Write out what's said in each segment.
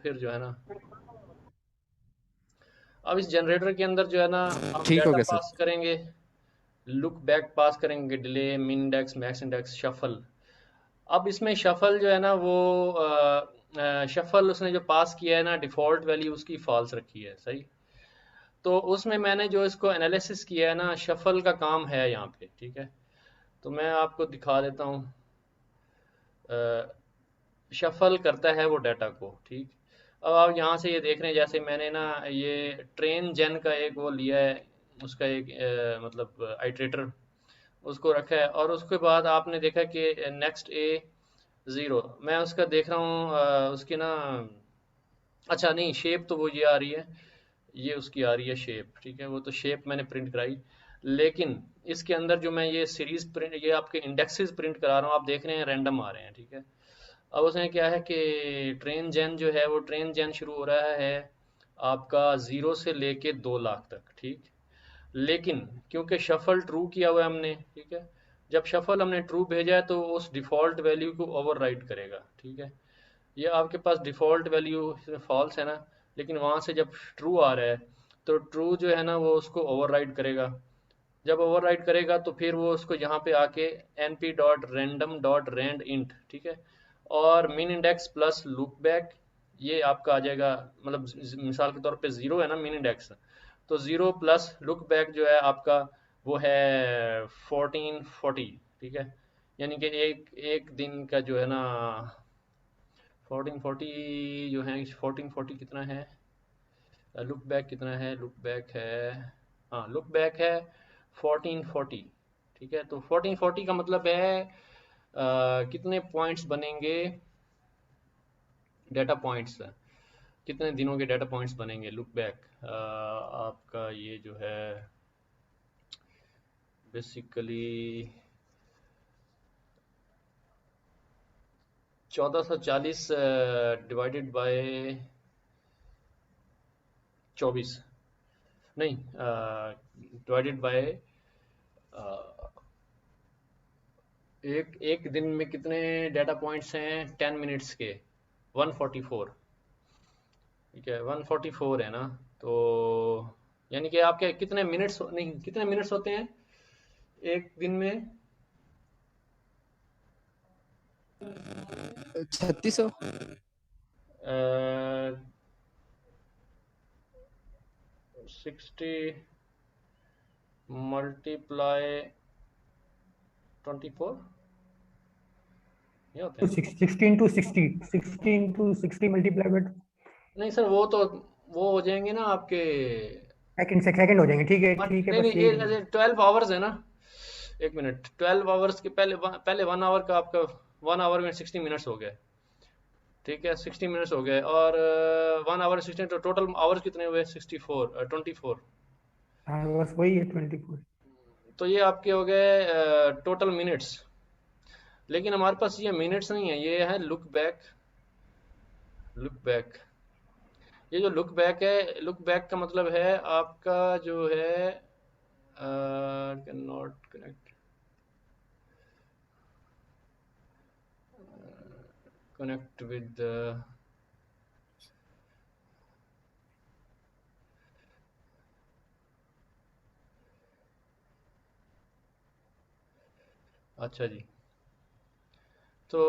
फिर जो है ना, अब इस जनरेटर के अंदर जो है ना हम ठीक हो डाटा गया सर। पास करेंगे, लुक बैक पास करेंगे, डिले, मिन इंडेक्स, मैक्स इंडेक्स, शफल। अब इसमें शफल जो है ना वो शफल उसने जो पास किया है ना, डिफ़ॉल्ट वैल्यू उसकी फॉल्स रखी है, सही। तो उसमें मैंने जो इसको एनालिसिस किया है ना, शफल का काम है यहाँ पे, ठीक है। तो मैं आपको दिखा देता हूँ। शफल करता है वो डाटा को, ठीक। अब आप यहाँ से ये देख रहे हैं, जैसे मैंने ना ये ट्रेन जेन का एक वो लिया है, उसका एक मतलब आइट्रेटर उसको रखा है, और उसके बाद आपने देखा कि नेक्स्ट ए ज़ीरो, मैं उसका देख रहा हूँ उसकी ना, अच्छा नहीं, शेप तो वो ये आ रही है, ये उसकी आ रही है शेप, ठीक है, वो तो शेप मैंने प्रिंट कराई। लेकिन इसके अंदर जो मैं ये सीरीज प्रिंट, ये आपके इंडेक्सेस प्रिंट करा रहा हूँ, आप देख रहे हैं रैंडम आ रहे हैं, ठीक है। अब उसमें क्या है कि ट्रेन जेन जो है, वो ट्रेन जेन शुरू हो रहा है आपका 0 से लेके 2 लाख तक, ठीक। लेकिन क्योंकि शफल ट्रू किया हुआ है हमने, ठीक है, जब शफल हमने ट्रू भेजा है तो उस डिफ़ॉल्ट वैल्यू को ओवरराइड करेगा, ठीक है। ये आपके पास डिफ़ॉल्ट वैल्यू इसमें फॉल्स है ना, लेकिन वहाँ से जब ट्रू आ रहा है तो ट्रू जो है ना वो उसको ओवरराइड करेगा। जब ओवरराइड करेगा तो फिर वो उसको यहाँ पे आके np dot random dot rand int, ठीक है, और मिन इंडेक्स प्लस लूप बैक, ये आपका आ जाएगा, मतलब मिसाल के तौर पे 0 है ना मिन इंडेक्स, तो 0 प्लस लुक बैक जो है आपका वो है 1440, ठीक है। यानी कि एक एक दिन का जो है ना 1440 जो है, 1440 कितना है, लुक बैक कितना है, लुक बैक है, हाँ लुक बैक है 1440, ठीक है। तो 1440 का मतलब है कितने पॉइंट्स बनेंगे, डाटा पॉइंट्स, कितने दिनों के डाटा पॉइंट्स बनेंगे लुक बैक, आपका ये जो है बेसिकली 1440 डिवाइडेड बाय 24, नहीं डिवाइडेड बाय एक एक दिन में कितने डाटा पॉइंट्स हैं 10 मिनट्स के, 144, ठीक है, 144 है ना। तो यानी कि आपके कितने मिनट्स, नहीं कितने मिनट्स होते हैं एक दिन में, 3600। 60 मल्टीप्लाई 24, ये होते तो हैं। 16 to 60 मल्टीप्लाई बाय नहीं सर, वो तो वो हो जाएंगे ना आपके सेकंड हो जाएंगे, ठीक है, नहीं नहीं, बस यही ये 12 आवर्स है ना, एक मिनट, 12 आवर्स के पहले पहले 1 आवर का आपका, 1 आवर में 60 मिनट्स हो गए, ठीक है, 60 मिनट्स हो गए, और 1 आवर 16, तो टोटल आवर्स कितने हुए, 64, 24। हाँ, बस वही है 24। तो ये आपके हो गए टोटल मिनट्स, लेकिन हमारे पास ये मिनट्स नहीं है, ये है लुक बैक, लुक बैक। ये जो लुक बैक है, लुक बैक का मतलब है आपका जो है can not connect, connect with, अच्छा जी, तो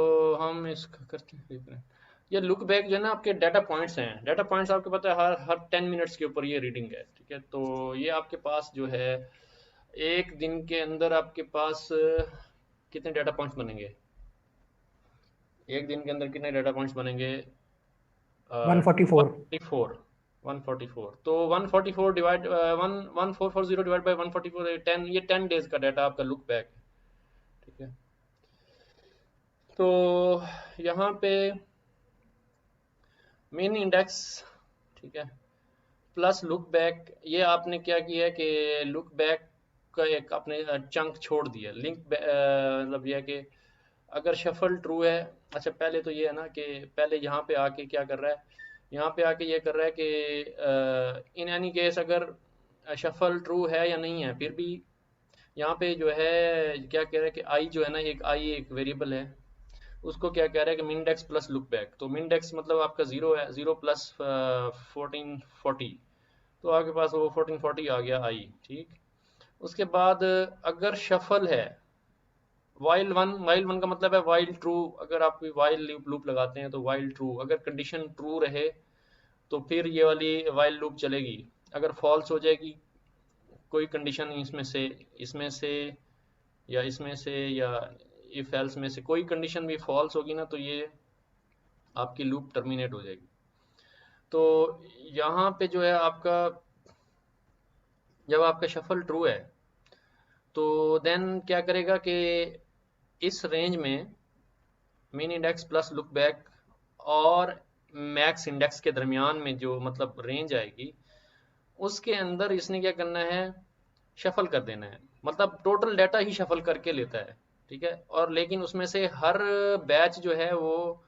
हम इसका करते हैं reconnect। ये लुक बैक जो है ना आपके डाटा पॉइंट्स हैं, डाटा पॉइंट्स आपको पता है हर 10 मिनट्स के ऊपर ये रीडिंग है, ठीक है। तो ये आपके पास जो है एक दिन के अंदर आपके पास कितने डाटा पॉइंट्स बनेंगे, एक दिन के अंदर कितने डाटा पॉइंट्स बनेंगे, 144। 144, 144, तो 144 डिवाइड 1440 डिवाइड बाई 144, 10, ये 10 डेज का डाटा आपका लुक बैक है, ठीक है। तो यहाँ पे मेन इंडेक्स, ठीक है, प्लस लुक बैक, ये आपने क्या किया है कि लुक बैक का एक आपने चंक छोड़ दिया, लिंक मतलब यह है कि अगर शफल ट्रू है, अच्छा पहले तो ये है ना कि पहले यहाँ पे आके क्या कर रहा है, यहाँ पे आके ये कर रहा है कि इन एनी केस अगर शफल ट्रू है या नहीं है, फिर भी यहाँ पे जो है क्या कह रहा है कि आई जो है ना, एक आई एक वेरिएबल है, उसको क्या कह रहा है कि मिनडेक्स प्लस लुक बैक। तो मिनडेक्स मतलब आपका 0 है, 0 प्लस 1440, तो आपके पास वो 1440 आ गया आई, ठीक। उसके बाद अगर शफल है, वाइल वन का मतलब है वाइल ट्रू। अगर आप वाइल लूप लगाते हैं तो वाइल ट्रू, अगर कंडीशन ट्रू रहे तो फिर ये वाली वाइल लूप चलेगी। अगर फॉल्स हो जाएगी कोई कंडीशन इसमें से या इसमें से या इफ एल्स में से कोई कंडीशन भी फॉल्स होगी ना, तो ये आपकी लूप टर्मिनेट हो जाएगी। तो यहाँ पे जो है आपका, जब आपका शफल ट्रू है तो देन क्या करेगा कि इस रेंज में मिन इंडेक्स प्लस लुक बैक और मैक्स इंडेक्स के दरमियान में जो मतलब रेंज आएगी, उसके अंदर इसने क्या करना है, शफल कर देना है। मतलब टोटल डाटा ही शफल करके लेता है, ठीक है। और लेकिन उसमें से हर बैच जो है वो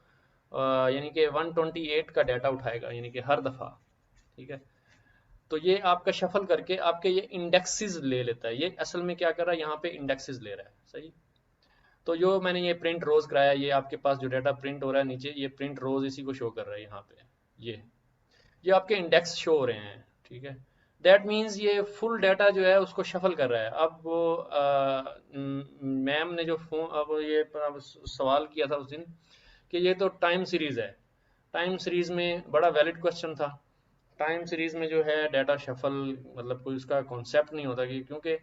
यानी कि 128 का डाटा उठाएगा, यानी कि हर दफ़ा, ठीक है। तो ये आपका शफल करके आपके ये इंडेक्सेस ले लेता है। ये असल में क्या कर रहा है, यहाँ पे इंडेक्सेस ले रहा है, सही। तो जो मैंने ये प्रिंट रोज कराया, ये आपके पास जो डाटा प्रिंट हो रहा है नीचे, ये प्रिंट रोज इसी को शो कर रहा है यहाँ पे। ये आपके इंडेक्स शो हो रहे हैं, ठीक है। दैट मीन्स ये फुल डाटा जो है उसको शफल कर रहा है। अब वो मैम ने जो फोन अब ये अब सवाल किया था उस दिन कि ये तो टाइम सीरीज है, टाइम सीरीज में बड़ा वैलिड क्वेश्चन था। टाइम सीरीज में जो है डाटा शफल मतलब कोई उसका कॉन्सेप्ट नहीं होता, कि क्योंकि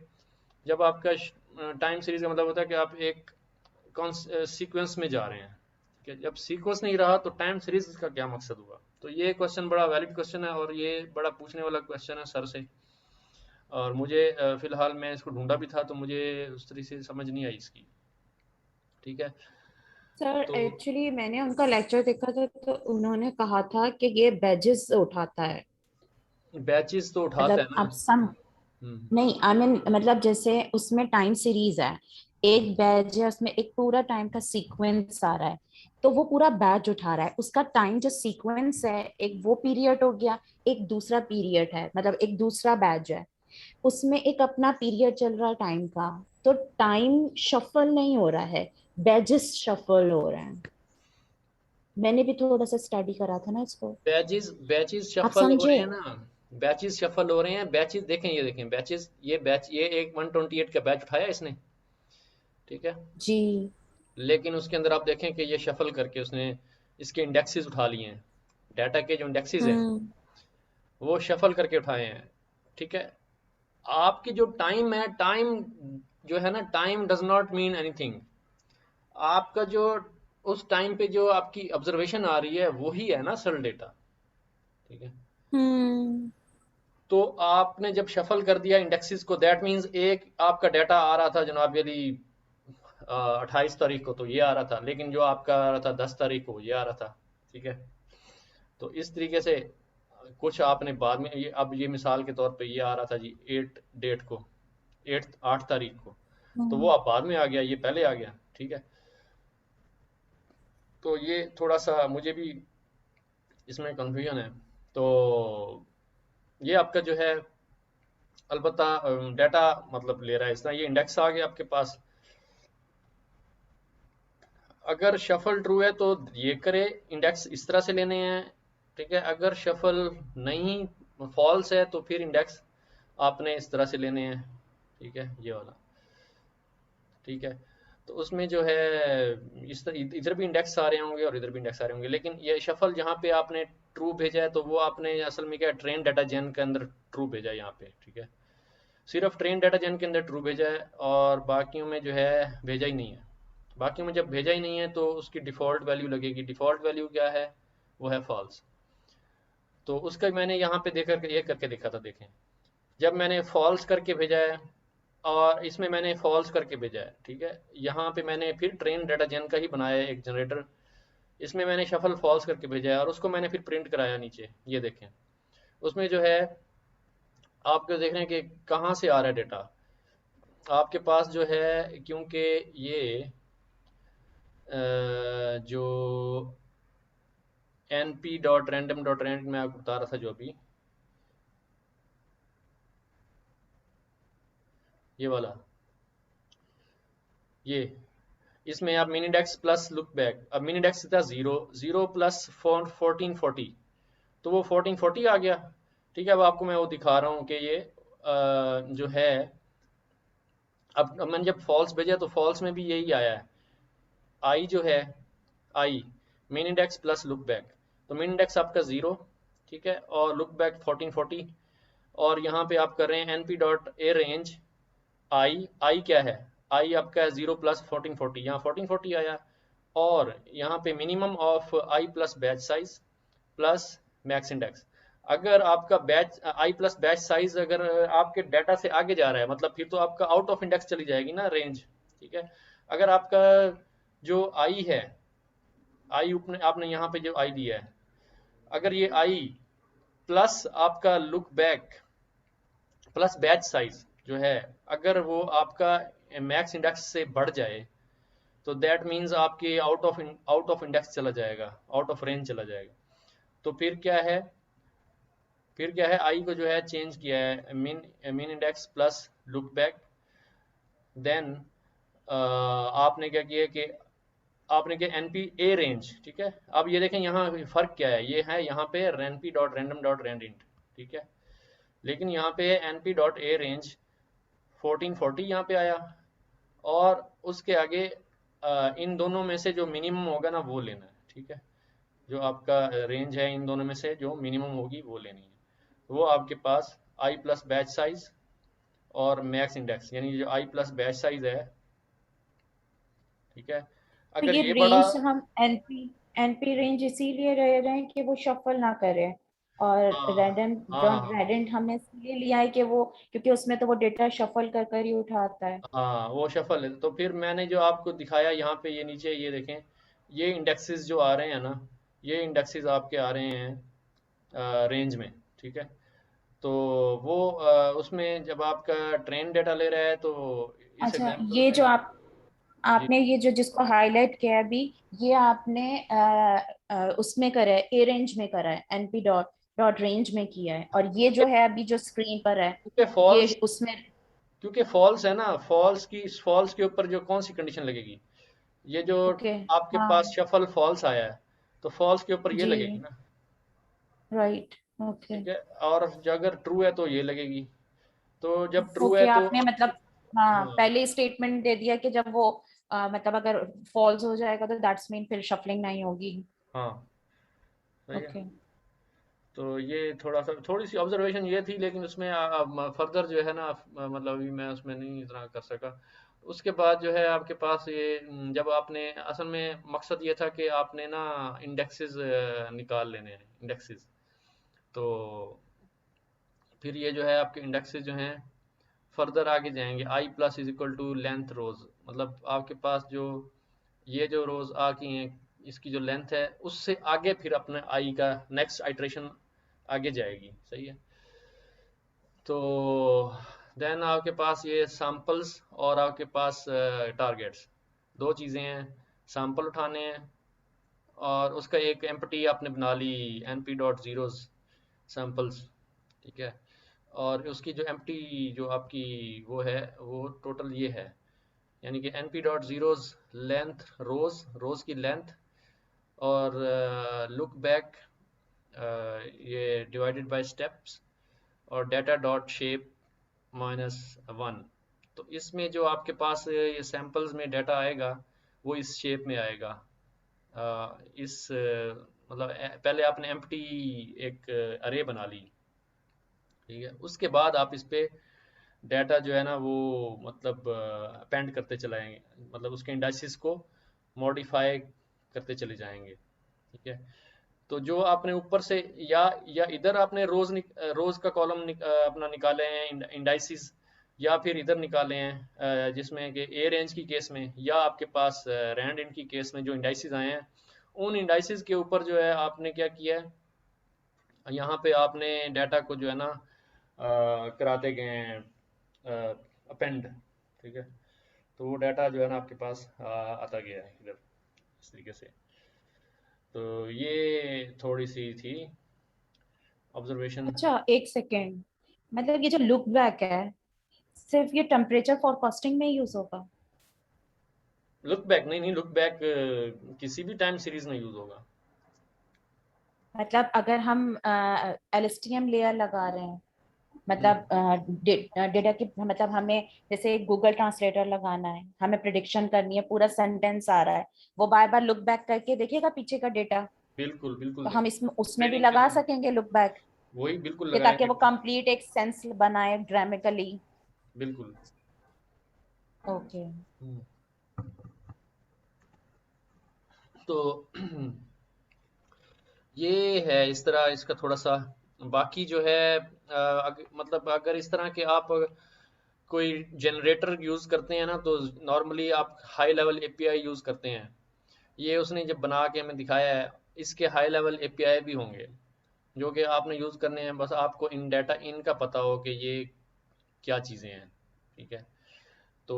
जब आपका टाइम सीरीज का मतलब होता है कि आप एक सीक्वेंस में जा रहे हैं, ठीक है। जब सीक्वेंस नहीं रहा तो टाइम सीरीज का क्या मकसद हुआ। तो ये क्वेश्चन बड़ा वैलिड क्वेश्चन है और ये बड़ा पूछने वाला क्वेश्चन है सर से। और मुझे फिलहाल मैं इसको ढूंढा भी था तो मुझे उस तरह से समझ नहीं आई इसकी, ठीक है। सर तो एक्चुअली मैंने उनका लेक्चर देखा था तो उन्होंने कहा था कि ये बैजेस उठाता है। बैचेस तो उठाता है मतलब ना। आप सम हम्म। नहीं आई मीन मतलब जैसे उसमें टाइम सीरीज है, एक हम्म। बैच है उसमें एक पूरा टाइम का सीक्वेंस आ रहा है, तो वो पूरा बैच उठा रहा है। उसका टाइम जो सीक्वेंस है एक वो पीरियड हो गया, एक दूसरा पीरियड है मतलब एक दूसरा बैच है, उसमें एक अपना पीरियड चल रहा है टाइम का। तो टाइम शफल नहीं हो रहा है, बैजेस शफल हो रहे हैं। मैंने भी थोड़ा सा स्टडी करा था ना इसको। बैचेस बैचेस आप शफल हो समझे? रहे हैं ना। बैचेस शफल हो रहे हैं, बैचेस देखें, ये देखें बैचेस, ये बैच, ये एक 128 का बैच उठाया इसने, ठीक है। जी। लेकिन उसके अंदर आप देखें कि ये शफल करके उसने इसके इंडेक्सेस उठा लिए हैं। डाटा के जो इंडेक्सेस हैं हम्म। वो शफल करके उठाए हैं, ठीक है। आपकी जो टाइम है, टाइम जो है ना, time does not mean anything. आपका जो उस टाइम पे जो आपकी ऑब्जर्वेशन आ रही है वही है ना असल डेटा, ठीक है। हम्म। तो आपने जब शफल कर दिया इंडेक्सेस को, दैट मीन्स एक आपका डाटा आ रहा था जनाब यदि 28 तारीख को, तो ये आ रहा था, लेकिन जो आपका आ रहा था 10 तारीख को ये आ रहा था, ठीक है। तो इस तरीके से कुछ आपने बाद में ये, अब ये मिसाल के तौर पे ये आ रहा था जी 8 डेट को, 8 तारीख को, तो वो हम्म। अब बाद में आ गया, ये पहले आ गया, ठीक है। तो ये थोड़ा सा मुझे भी इसमें कंफ्यूजन है। तो ये आपका जो है अलबत्ता डाटा मतलब ले रहा है इसका, ये इंडेक्स आ गया आपके पास। अगर शफल ट्रू है तो ये करे, इंडेक्स इस तरह से लेने हैं, ठीक है। अगर शफल नहीं, फॉल्स है, तो फिर इंडेक्स आपने इस तरह से लेने हैं, ठीक है, ये वाला, ठीक है। तो उसमें जो है इधर भी इंडेक्स आ रहे होंगे और इधर भी इंडेक्स आ रहे होंगे, लेकिन ये शफल जहाँ पे आपने ट्रू भेजा है तो वो आपने असल में क्या ट्रेन डाटा जेन के अंदर ट्रू भेजा है यहाँ पे, ठीक है। सिर्फ ट्रेन डाटा जेन के अंदर ट्रू भेजा है और बाकियों में जो है भेजा ही नहीं है। बाकियों में जब भेजा ही नहीं है तो उसकी डिफ़ॉल्ट वैल्यू लगेगी। डिफ़ॉल्ट वैल्यू क्या है, वो है फॉल्स। तो उसका मैंने यहाँ पे देकर ये करके देखा था, देखें, जब मैंने फॉल्स करके भेजा है और इसमें मैंने फॉल्स करके भेजा है, ठीक है। यहाँ पे मैंने फिर ट्रेन डाटा जेन का ही बनाया है एक जनरेटर, इसमें मैंने शफल फॉल्स करके भेजा है और उसको मैंने फिर प्रिंट कराया नीचे, ये देखें। उसमें जो है आपको देख रहे हैं कि कहाँ से आ रहा है डेटा आपके पास जो है, क्योंकि ये जो np.random.rand में आपको बता रहा था जो अभी, ये वाला, ये इसमें आप मिन इंडेक्स प्लस लुक बैक, अब मिन इंडेक्स था 0, 0 प्लस 1440, तो वो 1440 आ गया। ठीक है, अब आपको मैं वो दिखा रहा हूँ कि ये जो है, अब मैंने जब फॉल्स भेजा तो फॉल्स में भी यही आया है, आई जो है, i main index plus look back, तो मेन इंडेक्स आपका 0, ठीक है, और लुक बैक 1440, और यहाँ पे आप कर रहे हैं np dot A range I क्या है, आई आपका 0 प्लस 1440, यहाँ 1440 आया, और यहाँ पे minimum of I plus batch size plus max index. अगर आपका batch I plus batch size अगर आपके डाटा से आगे जा रहा है, मतलब फिर तो आपका आउट ऑफ इंडेक्स चली जाएगी ना रेंज, ठीक है। अगर आपका जो आई है, आई आपने यहाँ पे जो आई दिया है, अगर ये आई प्लस आपका look back plus batch size जो है, अगर वो आपका मैक्स इंडेक्स से बढ़ जाए, तो दैट मीन्स आपके आउट ऑफ इंडेक्स चला जाएगा, आउट ऑफ रेंज चला जाएगा। तो फिर क्या है, आई को जो है चेंज किया है min index plus look back, then आपने क्या किया कि आपने क्या एनपी ए रेंज, ठीक है। अब ये देखें यहाँ फर्क क्या है, ये है यहाँ पे np dot random dot rand, ठीक है, लेकिन यहाँ पे np डॉट ए रेंज 1440 यहाँ पे आया, और उसके आगे इन दोनों में से जो मिनिमम होगा ना वो लेना है, ठीक है। जो आपका रेंज है इन दोनों में से जो मिनिमम होगी वो लेनी है, वो आपके पास आई प्लस बैच साइज और मैक्स इंडेक्स, यानी जो आई प्लस बैच साइज है, ठीक है, तो अगर ये ये बड़ा, रेंज हम एनपी एनपी रेंज इसीलिए रह रहे हैं कि वो शफल ना करे, और हाँ रैंडम हाँ डॉट हाँ रैंडम हमने इसलिए लिया है कि वो, क्योंकि उसमें तो वो डेटा शफल कर कर ही उठाता है। हाँ, वो शफल है। तो फिर मैंने जो आपको दिखाया यहाँ पे, ये नीचे ये देखें, ये इंडेक्सेस जो आ रहे हैं ना, ये इंडेक्सेस आपके आ रहे हैं रेंज में, ठीक है। तो वो उसमें जब आपका ट्रेन डेटा ले रहा है, तो इस अच्छा, एग्जांपल ये जो में, जी, आपने ये जो जिसको हाईलाइट किया है अभी, ये आपने उसमें करा है, ए रेंज में करा है, एनपी डॉट डॉट रेंज में किया है, और ये जो है अभी जो स्क्रीन पर है क्योंकि फॉल्स, ये उसमें। क्योंकि फॉल्स है ना, फॉल्स के ऊपर जो कौन सी कंडीशन लगेगी, ये जो ओके। आपके पास हाँ शफल फॉल्स आया है, तो फॉल्स के ऊपर ये जी। लगेगी ना, राइट। ओके। ठीक है। और जो अगर ट्रू है तो ये लगेगी, तो जब ट्रू है ओके, तो, आपने मतलब हाँ हाँ पहले स्टेटमेंट दे दिया कि जब वो मतलब अगर फॉल्स हो जाएगा तो दैट्स मीन फिर शफलिंग नहीं होगी। हाँ, सही है। ओके। तो ये थोड़ी सी ऑब्जर्वेशन ये थी, लेकिन उसमें फर्दर जो है ना, मतलब अभी मैं उसमें नहीं इतना कर सका। उसके बाद जो है आपके पास ये जब आपने असल में मकसद ये था कि आपने ना इंडेक्सेस निकाल लेने हैं, इंडेक्सेस। तो फिर ये जो है आपके इंडेक्सेस जो हैं फर्दर आगे जाएंगे, i plus is equal to length रोज, मतलब आपके पास जो ये जो रोज आ गई हैं, इसकी जो लेंथ है उससे आगे फिर अपने आई का नेक्स्ट आइट्रेशन आगे जाएगी, सही है। तो देन आपके पास ये सैम्पल्स और आपके पास टारगेट्स, दो चीज़ें हैं, सैम्पल उठाने हैं, और उसका एक एम्प्टी आपने बना ली np डॉट जीरोज सैम्पल्स, ठीक है। और उसकी जो एम्प्टी जो आपकी वो है, वो टोटल ये है, यानी कि np डॉट जीरोज लेंथ रोज, रोज की लेंथ, और लुक बैक ये डिवाइडेड बाय स्टेप्स, और डाटा डॉट शेप -1। तो इसमें जो आपके पास ये सैंपल्स में डाटा आएगा वो इस शेप में आएगा। इस मतलब पहले आपने एम्प्टी एक अरे बना ली, ठीक है, उसके बाद आप इस पे डाटा जो है ना वो मतलब अपेंड करते चलाएंगे, मतलब उसके इंडाइसिस को मॉडिफाई करते चले जाएंगे, ठीक है। तो जो आपने ऊपर से या इधर आपने रोज का कॉलम अपना निकाले हैं इंडाइसिस, या फिर इधर निकाले हैं जिसमें कि ए रेंज की केस में, या आपके पास रैंड इन की केस में जो इंडाइसिस आए हैं, उन इंडाइसिस के ऊपर जो है आपने क्या किया है, यहाँ पे आपने डाटा को जो है ना कराते गए हैं अपेंड, ठीक है। तो वो डाटा जो है ना आपके पास आता गया है इधर, इस तरीके से। तो ये थोड़ी सी थी ऑब्जर्वेशन। अच्छा एक सेकेंड, मतलब ये जो लुक बैक है सिर्फ ये टेम्परेचर फॉरकास्टिंग में यूज होगा? लुक बैक नहीं, नहीं लुक बैक किसी भी टाइम सीरीज में यूज होगा। मतलब अगर हम एलएसटीएम लेयर लगा रहे हैं, हम्म, मतलब डेटा की, मतलब हमें जैसे गूगल ट्रांसलेटर लगाना है, हमें प्रिडिक्शन करनी है, पूरा सेंटेंस आ रहा है, वो बार बार लुक बैक करके देखेगा पीछे का डेटा। बिल्कुल बिल्कुल तो हम देखेंगे। इसमें उसमें भी ट्रेनिंग के लगा लिए सकेंगे लुक बैक, वही बिल्कुल कि ताकि लगाएंगे। वो कंप्लीट एक सेंस बनाए ग्रामेटिकली। बिल्कुल। ओके। हम्म, तो ये है इस तरह इसका थोड़ा सा। बाकी जो है मतलब अगर इस तरह के आप कोई जनरेटर यूज करते हैं ना, तो नॉर्मली आप हाई लेवल एपीआई यूज करते हैं। ये उसने जब बना के हमें दिखाया है, इसके हाई लेवल एपीआई भी होंगे जो कि आपने यूज करने हैं, बस आपको इन डाटा इनका पता हो कि ये क्या चीजें हैं। ठीक है। तो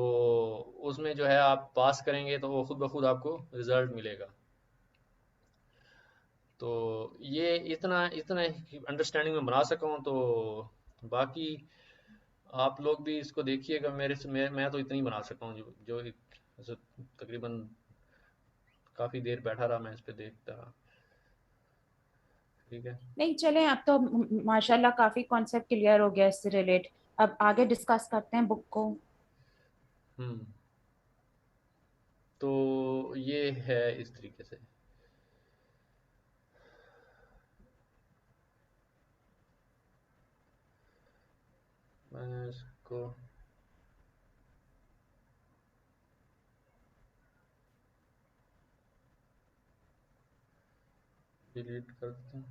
उसमें जो है आप पास करेंगे तो वो खुद ब खुद आपको रिजल्ट मिलेगा। तो ये इतना इतना अंडरस्टैंडिंग में बना सका हूँ, तो बाकी आप लोग भी इसको देखिएगा। मेरे से मैं तो इतना ही बना सका हूँ, जो तकरीबन काफ़ी देर बैठा रहा मैं इस पे देखता रहा। ठीक है। नहीं चले, अब तो माशाल्लाह काफी कॉन्सेप्ट क्लियर हो गया इससे रिलेट। अब आगे डिस्कस करते हैं बुक को। हम्म। तो ये है इस तरीके से। मैं इसको डिलीट कर देता हूँ।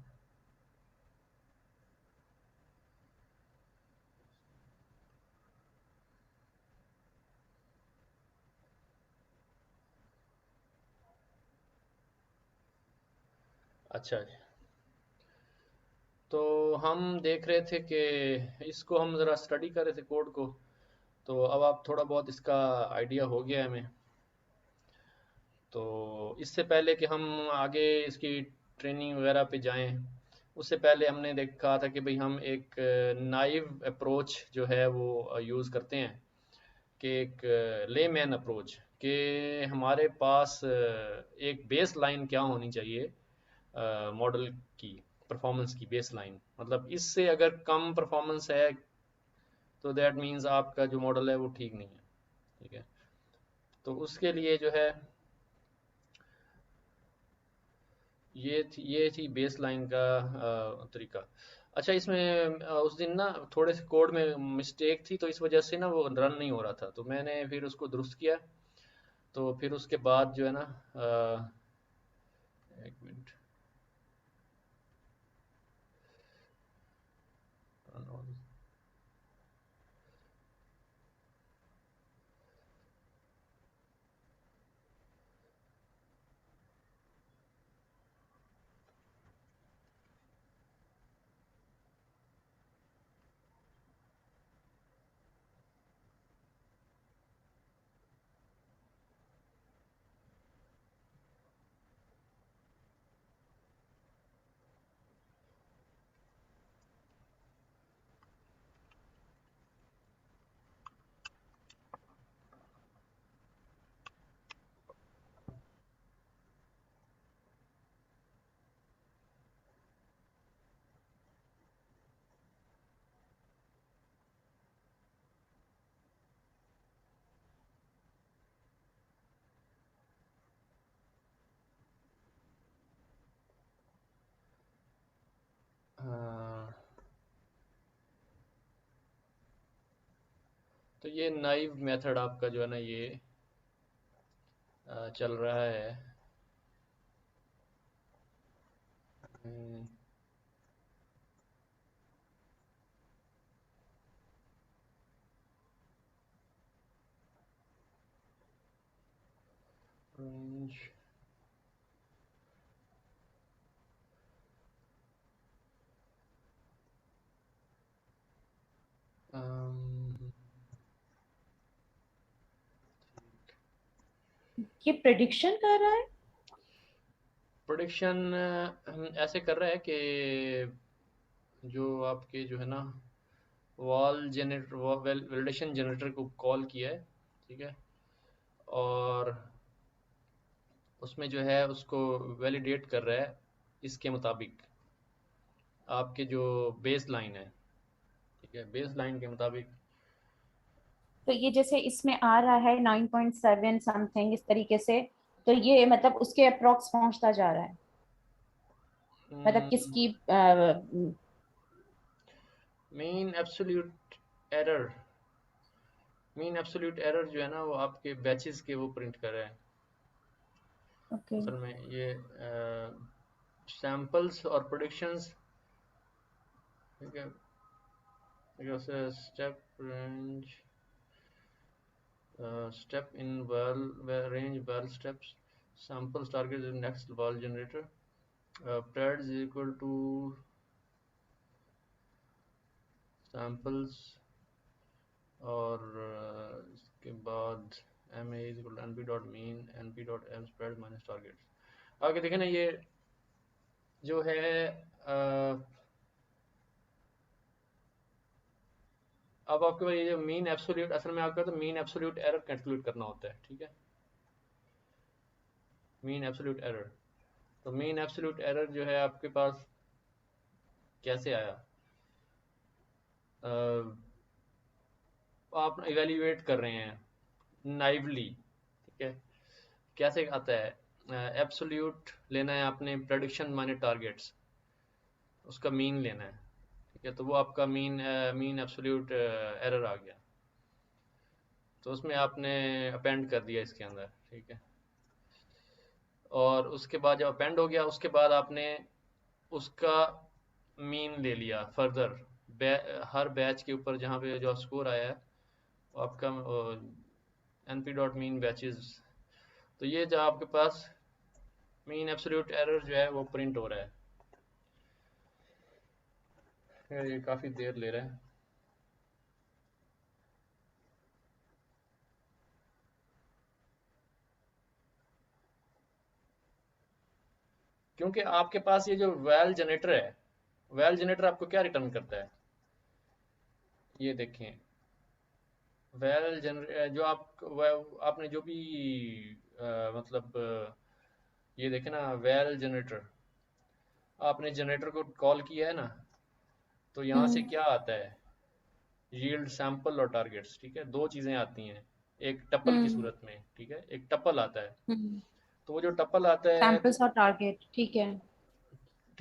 अच्छा जी। तो हम देख रहे थे कि इसको हम ज़रा स्टडी कर रहे थे कोड को। तो अब आप थोड़ा बहुत इसका आइडिया हो गया है हमें। तो इससे पहले कि हम आगे इसकी ट्रेनिंग वगैरह पे जाएं, उससे पहले हमने देखा था कि भाई हम एक नाइव अप्रोच जो है वो यूज़ करते हैं, कि एक लेमैन अप्रोच, कि हमारे पास एक बेस लाइन क्या होनी चाहिए मॉडल की परफॉर्मेंस की बेस लाइन। मतलब इससे अगर कम परफॉर्मेंस है तो दैट मीन्स आपका जो मॉडल है वो ठीक नहीं है। ठीक है। तो उसके लिए जो है ये थी बेस लाइन का तरीका। अच्छा, इसमें उस दिन ना थोड़े से कोड में मिस्टेक थी, तो इस वजह से ना वो रन नहीं हो रहा था, तो मैंने फिर उसको दुरुस्त किया। तो फिर उसके बाद जो है ना एक मिनट। तो ये नाइव मेथड आपका जो है ना ये चल रहा है। रेंज ये प्रिडिक्शन कर रहा है। प्रोडिक्शन ऐसे कर रहा है कि जो आपके जो है ना वॉल जनरेटर वैलिडेशन जनरेटर को कॉल किया है। ठीक है। और उसमें जो है उसको वैलिडेट कर रहा है इसके मुताबिक, आपके जो बेस लाइन है, ठीक है, बेस लाइन के मुताबिक। तो ये जैसे इसमें आ रहा है 9.7 समथिंग इस तरीके से, तो ये मतलब उसके अप्रोक्स पहुंचता जा रहा है, मतलब किसकी mean absolute error, mean absolute error जो है ना वो आपके बैचेस के वो प्रिंट कर रहा है ओके। असल में। ये सैम्पल्स और प्रोडिक्शंस, ठीक है, step range, step in val range val steps, samples target is next val generator, pred is equal to samples, और इसके बाद ma is equal to np dot mean np dot m spread minus targets। आगे देखें ना, ये जो है अब आपके पास ये जो मीन एब्सोल्यूट, असल में आपका तो मीन एब्सोल्यूट एरर कैलकुलेट करना होता है, ठीक है, मीन एब्सोल्यूट एरर। तो मीन एब्सोल्यूट एरर जो है आपके पास कैसे आया, आप इवेल्युएट कर रहे हैं नाइवली, ठीक है, कैसे आता है, एब्सोल्यूट लेना है आपने, प्रेडिक्शन माने टारगेट्स, उसका मीन लेना है, ठीक है, तो वो आपका मीन एब्सोल्यूट एरर आ गया, तो उसमें आपने अपेंड कर दिया इसके अंदर, ठीक है, और उसके बाद जब अपेंड हो गया उसके बाद आपने उसका मीन ले लिया फर्दर, हर बैच के ऊपर जहाँ पे जो स्कोर आया है वो आपका N P dot mean batches, तो ये जो आपके पास मीन एब्सोल्यूट एरर जो है वो प्रिंट हो रहा है। यार ये काफ़ी देर ले रहा है, क्योंकि आपके पास ये जो वैल जनरेटर है, वैल जनरेटर आपको क्या रिटर्न करता है, ये देखें, वैल जनरेटर जो आपने जो भी मतलब ये देखें ना, वैल जनरेटर, आपने जनरेटर को कॉल किया है ना, तो यहाँ से हम्म क्या आता है, यील्ड, सैंपल और टारगेट्स, ठीक है, दो चीज़ें आती हैं एक टपल की हम्म सूरत में, ठीक है, एक टपल आता है, हम्म। तो वो जो टपल आता है तो सैंपल्स और टारगेट, ठीक है।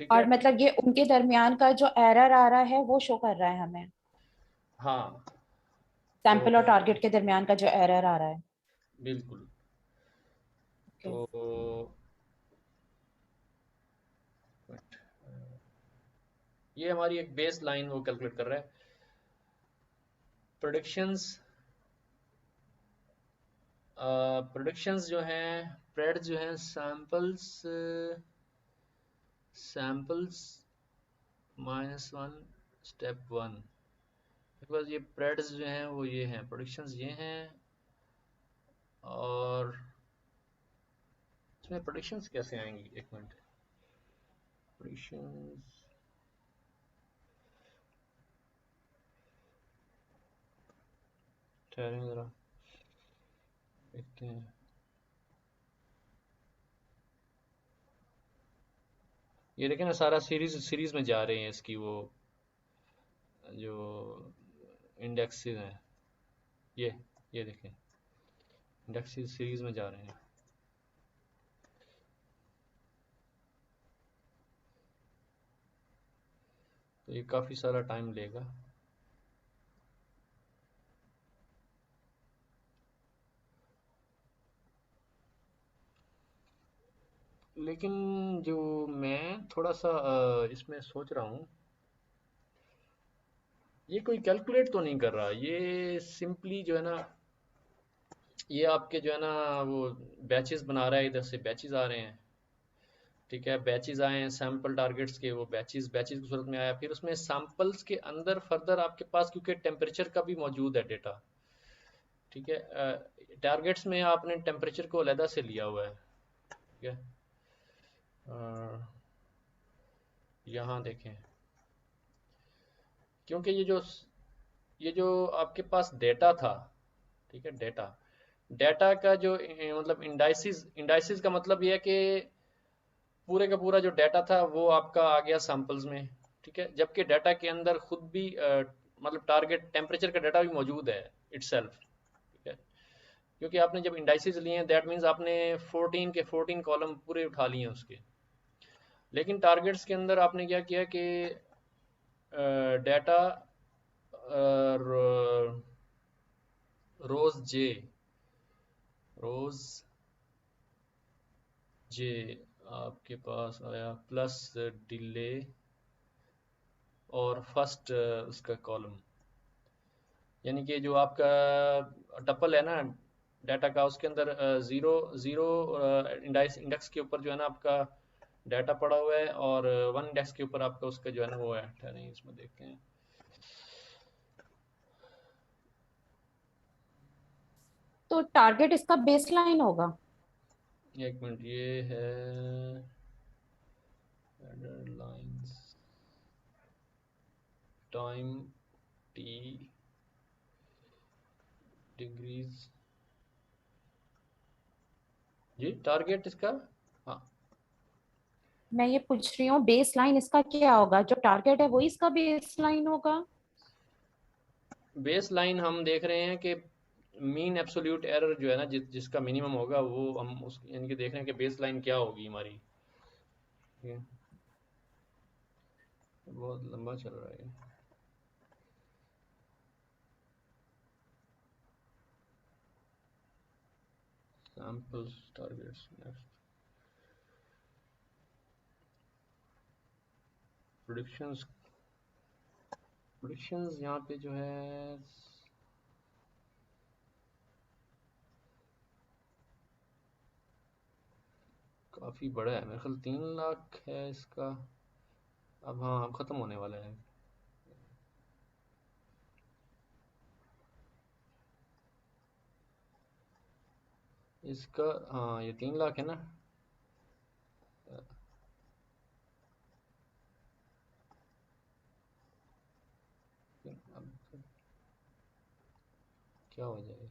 ठीक है, और मतलब ये उनके दरमियान का जो एरर आ रहा है वो शो कर रहा है हमें, हाँ, तो सैंपल और टारगेट के दरमियान का जो एरर आ रहा है। बिल्कुल, ओके। तो ये हमारी एक बेस लाइन वो कैलकुलेट कर रहा है, प्रोडिक्शंस, प्रोडिक्शंस जो हैं, प्रेड जो हैं, सैम्पल्स, सैम्पल्स -1 स्टेप 1, मेरे पास ये प्रेड्स जो हैं वो ये हैं, प्रोडिक्शंस ये हैं, और इसमें प्रोडिक्शंस कैसे आएंगी, एक मिनट, प्रोडिक्शंस, ठहरें ज़रा देखते हैं, ये देखें ना सारा सीरीज सीरीज में जा रहे हैं इसकी वो जो इंडेक्सेस हैं, ये देखें, इंडेक्सेस सीरीज में जा रहे हैं, तो ये काफ़ी सारा टाइम लेगा। लेकिन जो मैं थोड़ा सा इसमें सोच रहा हूँ, ये कोई कैलकुलेट तो नहीं कर रहा, ये सिंपली जो है ना, ये आपके जो है ना वो बैचेस बना रहा है, इधर से बैचेस आ रहे हैं, ठीक है, बैचेस आए हैं सैम्पल टारगेट्स के, वो बैचेस बैचेस की सूरत में आया, फिर उसमें सैम्पल्स के अंदर फर्दर आपके पास क्योंकि टेम्परेचर का भी मौजूद है डेटा, ठीक है, टारगेट्स में आपने टेम्परेचर को अलहदा से लिया हुआ है, ठीक है, यहाँ देखें, क्योंकि ये जो आपके पास डेटा था, ठीक है, डेटा डाटा का जो मतलब इंडाइसिस का मतलब ये है कि पूरे का पूरा जो डाटा था वो आपका आ गया सैंपल्स में, ठीक है, जबकि डाटा के अंदर खुद भी मतलब टारगेट टेम्परेचर का डाटा भी मौजूद है इटसेल्फ, ठीक है, क्योंकि आपने जब इंडाइसिस लिए हैं दैट मीन्स आपने 14 के 14 कॉलम पूरे उठा लिए हैं उसके। लेकिन टारगेट्स के अंदर आपने क्या किया कि डाटा रोज जे रोज जे आपके पास आया प्लस डिले और फर्स्ट उसका कॉलम, यानी कि जो आपका टपल है ना डाटा का, उसके अंदर ज़ीरो ज़ीरो इंडेक्स के ऊपर जो है ना आपका डाटा पड़ा हुआ है, और वन इंडेक्स के ऊपर आपका उसका जो है ना वो है, ठहरें इसमें देखते हैं। तो टारगेट इसका बेसलाइन होगा। एक मिनट, ये है लाइंस टाइम टी डिग्रीज जी टारगेट इसका। हाँ, मैं ये पूछ रही हूँ बेसलाइन इसका क्या होगा, जो टारगेट है वही इसका बेसलाइन होगा। बेस लाइन हम देख रहे हैं कि मीन एब्सोल्यूट एरर जो है ना जिसका मिनिमम होगा वो हम उस यानी कि देख रहे हैं कि बेस लाइन क्या होगी हमारी, ठीक है। बहुत लंबा चल रहा है। Samples targets next predictions. Predictions यहाँ पे जो है काफ़ी बड़ा है, मेरे ख्याल 3 लाख है इसका। अब हाँ अब ख़त्म होने वाला है इसका। हाँ ये 3 लाख है ना। अब क्या हो जाए,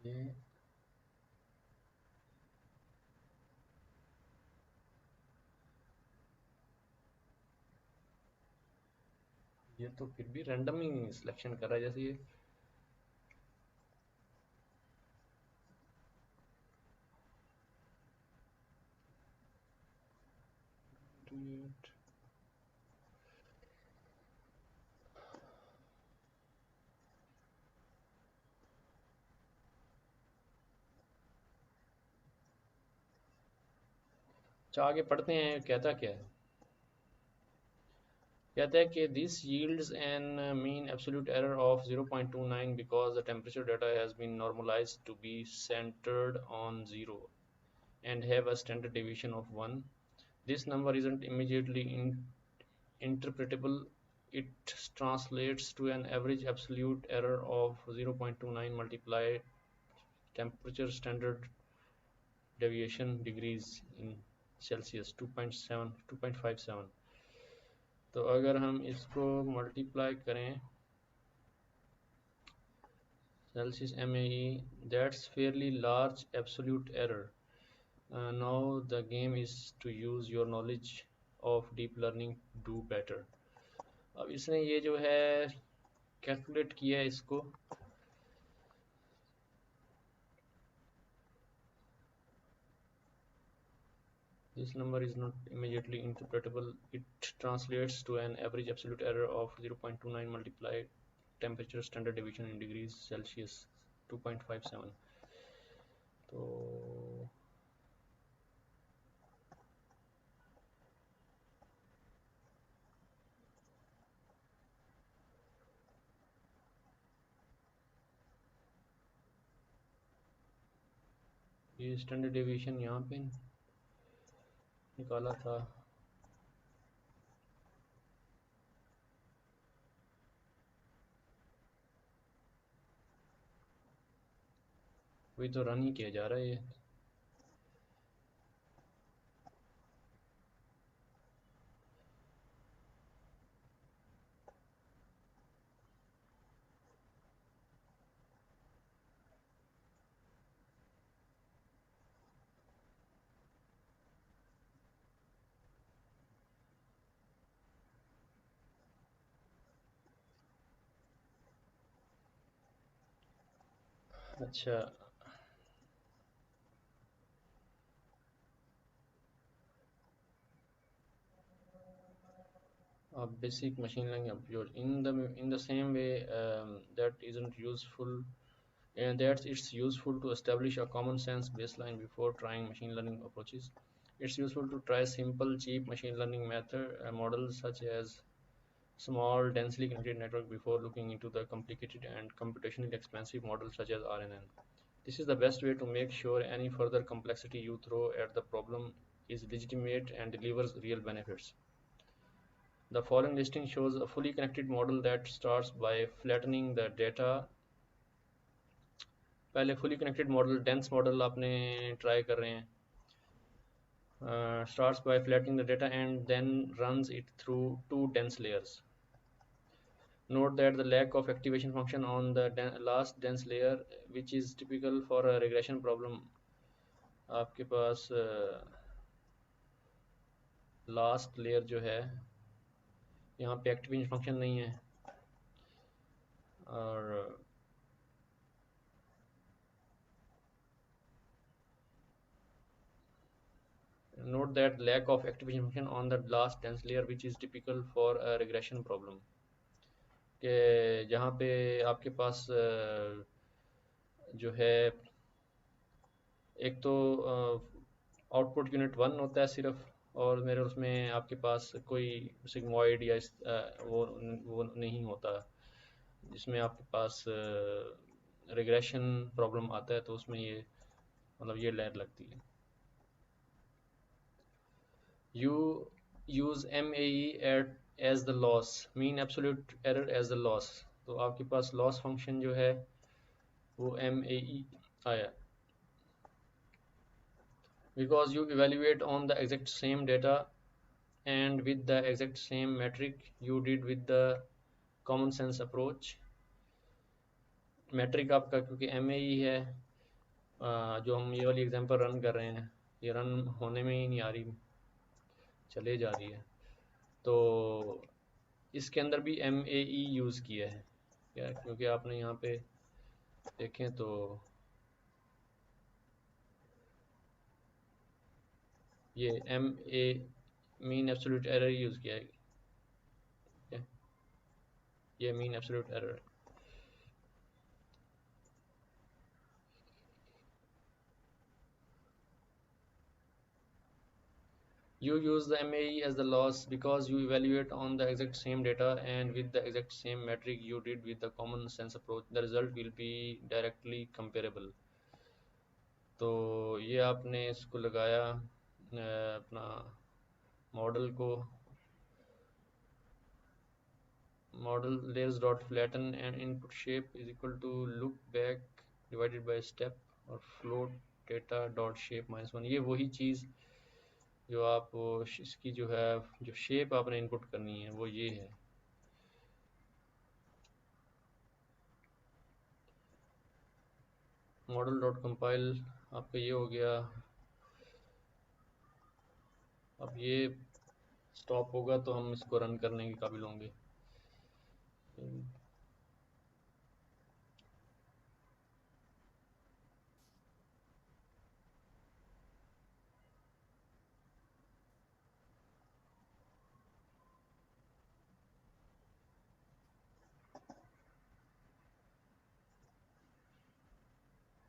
ये ये तो फिर भी रैंडम ही सिलेक्शन कर रहा है जैसे ये। अच्छा आगे पढ़ते हैं कहता क्या है। कहता है कि this yields an mean absolute error of 0.29 because the temperature data has been normalized to be centered on 0 and have a standard deviation of 1. This number isn't immediately interpretable. It translates to an average absolute error of 0.29 multiplied temperature standard deviation degrees in Celsius 2.57. तो अगर हम इसको multiply करें Celsius MAE, that's fairly large absolute error. Now the game is to use your knowledge of deep learning to do better. अब इसने ये जो है कैलकुलेट किया है इसको, this number is not immediately interpretable. It translates to an average absolute error of 0.29 multiplied temperature standard deviation in degrees Celsius 2.57. तो ये स्टैंडर्ड डेविएशन यहाँ पे निकाला था। कोई तो रन ही किया जा रहा है ये। अच्छा, basic machine learning approach in the same way that isn't useful and that it's useful to establish a common sense baseline before trying machine learning approaches. It's useful to try simple cheap machine learning method models such as small densely connected network before looking into the complicated and computationally expensive models such as RNN. This is the best way to make sure any further complexity you throw at the problem is legitimate and delivers real benefits. The following listing shows a fully connected model that starts by flattening the data. पहले fully connected model, dense model आपने try कर रहे हैं. Starts by flattening the data and then runs it through two dense layers. Note that the lack of activation function on the last dense layer, which is typical for a regression problem. आपके पास last layer जो है यहाँ पे activation function नहीं है और note that lack of activation function on the last dense layer which is typical for a regression problem कि जहाँ पे आपके पास जो है एक तो आउटपुट यूनिट 1 होता है सिर्फ और मेरे उसमें आपके पास कोई सिग्मॉइड या वो नहीं होता जिसमें आपके पास रिग्रेशन प्रॉब्लम आता है तो उसमें ये मतलब ये लेयर लगती है. You use MAE as the loss, mean absolute error as the loss. तो आपके पास loss function जो है वो MAE आया because you evaluate on the exact same data and with the exact same metric you did with the common sense approach. metric आपका क्योंकि MAE है जो हम ये वाली एग्जांपल रन कर रहे हैं ये रन होने में ही नहीं आ रही चले जा रही है तो इसके अंदर भी MAE यूज़ किया है क्या क्योंकि आपने यहाँ पे देखें तो ये MA mean absolute error use किया है क्या ये mean absolute error. You use the MAE as the loss because you evaluate on the exact same data and with the exact same metric you did with the common sense approach. The result will be directly comparable. तो ये आपने इसको लगाया अपना model को model layers dot flatten and input shape is equal to look back divided by step और float data dot shape -1. ये वही चीज़ जो आप इसकी जो है जो शेप आपने इनपुट करनी है वो ये है. मॉडल डॉट कंपाइल आपका ये हो गया. अब ये स्टॉप होगा तो हम इसको रन करने के काबिल होंगे.